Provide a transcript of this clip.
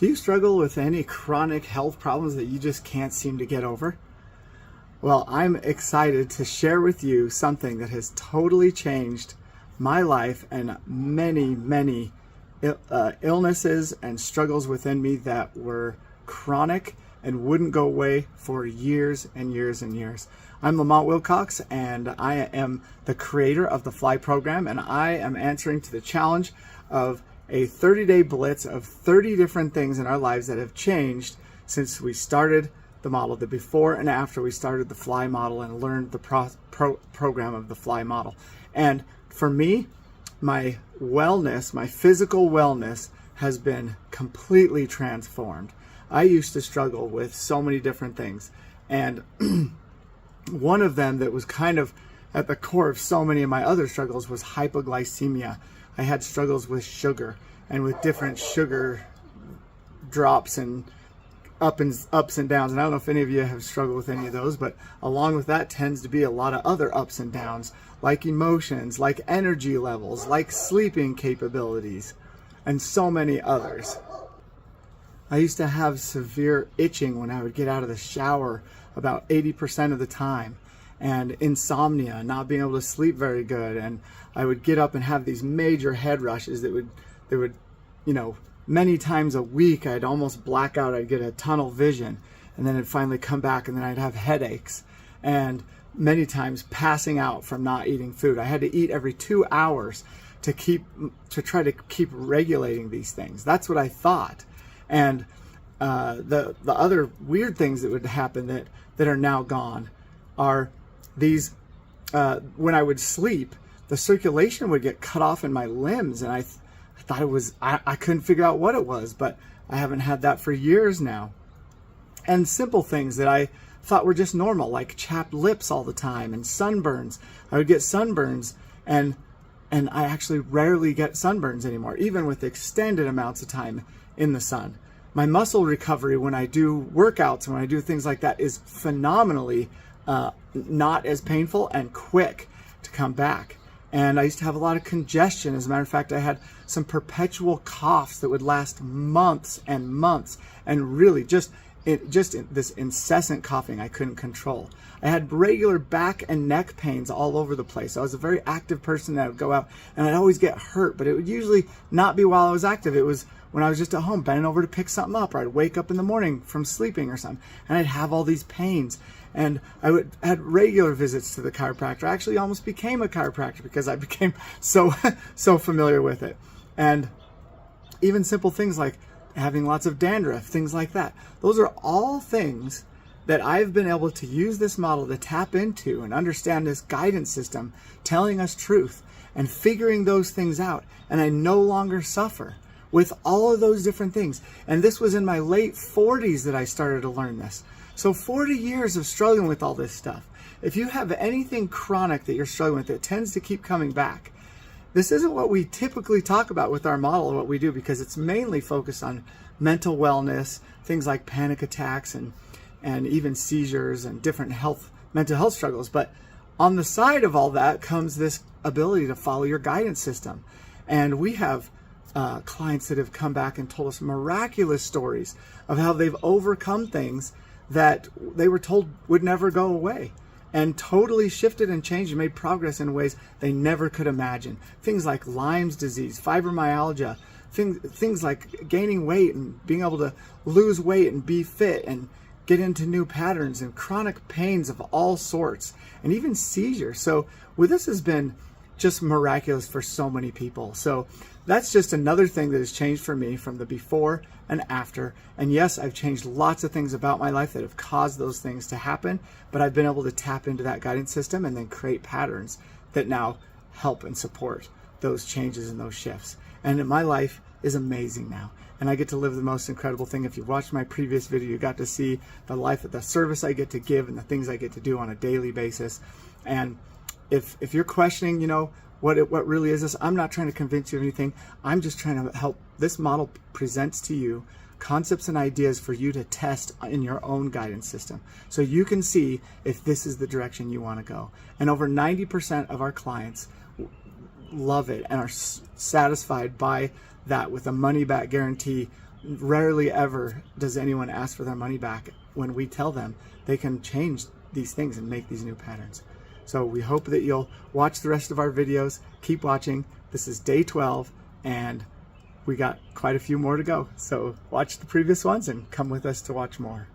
Do you struggle with any chronic health problems that you just can't seem to get over? Well, I'm excited to share with you something that has totally changed my life and many illnesses and struggles within me that were chronic and wouldn't go away for years and years and years. I'm Lamont Wilcox, and I am the creator of the Fly program, and I am answering to the challenge of a 30-day blitz of 30 different things in our lives that have changed since we started the model, the before and after we started the Fly model and learned the program of the Fly model. And for me, my wellness, my physical wellness has been completely transformed. I used to struggle with so many different things, and one of them that was kind of at the core of so many of my other struggles was hypoglycemia. I had struggles with sugar and with different sugar drops and ups and downs. And I don't know if any of you have struggled with any of those, but along with that tends to be a lot of other ups and downs, like emotions, like energy levels, like sleeping capabilities, and so many others. I used to have severe itching when I would get out of the shower about 80% of the time, and insomnia, not being able to sleep very good, and I would get up and have these major head rushes that would, many times a week I'd almost black out. I'd get a tunnel vision, and then it'd finally come back, and then I'd have headaches, and many times passing out from not eating food. I had to eat every 2 hours to try to keep regulating these things. That's what I thought. And the other weird things that would happen that are now gone are these, when I would sleep, the circulation would get cut off in my limbs, and I thought it was, I couldn't figure out what it was, but I haven't had that for years now. And simple things that I thought were just normal, like chapped lips all the time and sunburns. I would get sunburns, and I actually rarely get sunburns anymore, even with extended amounts of time in the sun. My muscle recovery when I do workouts, when I do things like that, is phenomenally not as painful and quick to come back. And I used to have a lot of congestion. As a matter of fact, I had some perpetual coughs that would last months and months, and really just this incessant coughing I couldn't control. I had regular back and neck pains all over the place. I was a very active person that would go out, and I'd always get hurt, but it would usually not be while I was active. It was when I was just at home bending over to pick something up, or I'd wake up in the morning from sleeping or something, and I'd have all these pains. And I had regular visits to the chiropractor. I actually almost became a chiropractor because I became so familiar with it. And even simple things like having lots of dandruff, things like that. Those are all things that I've been able to use this model to tap into and understand this guidance system telling us truth and figuring those things out. And I no longer suffer with all of those different things. And this was in my late 40s that I started to learn this. So 40 years of struggling with all this stuff. If you have anything chronic that you're struggling with, it tends to keep coming back. This isn't what we typically talk about with our model or what we do, because it's mainly focused on mental wellness, things like panic attacks and even seizures and different mental health struggles. But on the side of all that comes this ability to follow your guidance system. And we have clients that have come back and told us miraculous stories of how they've overcome things that they were told would never go away, and totally shifted and changed and made progress in ways they never could imagine. Things like Lyme's disease, fibromyalgia, things like gaining weight and being able to lose weight and be fit and get into new patterns, and chronic pains of all sorts, and even seizures. So this has been just miraculous for so many people. So that's just another thing that has changed for me from the before and after. And yes, I've changed lots of things about my life that have caused those things to happen, but I've been able to tap into that guidance system and then create patterns that now help and support those changes and those shifts. And my life is amazing now, and I get to live the most incredible thing. If you watched my previous video, you got to see the life, the service I get to give, and the things I get to do on a daily basis. And if you're questioning, what really is this, I'm not trying to convince you of anything. I'm just trying to help. This model presents to you concepts and ideas for you to test in your own guidance system, so you can see if this is the direction you want to go. And over 90% of our clients love it and are satisfied by that, with a money back guarantee rarely ever does anyone ask for their money back when we tell them they can change these things and make these new patterns. So we hope that you'll watch the rest of our videos. Keep watching. This is day 12, and we got quite a few more to go. So watch the previous ones and come with us to watch more.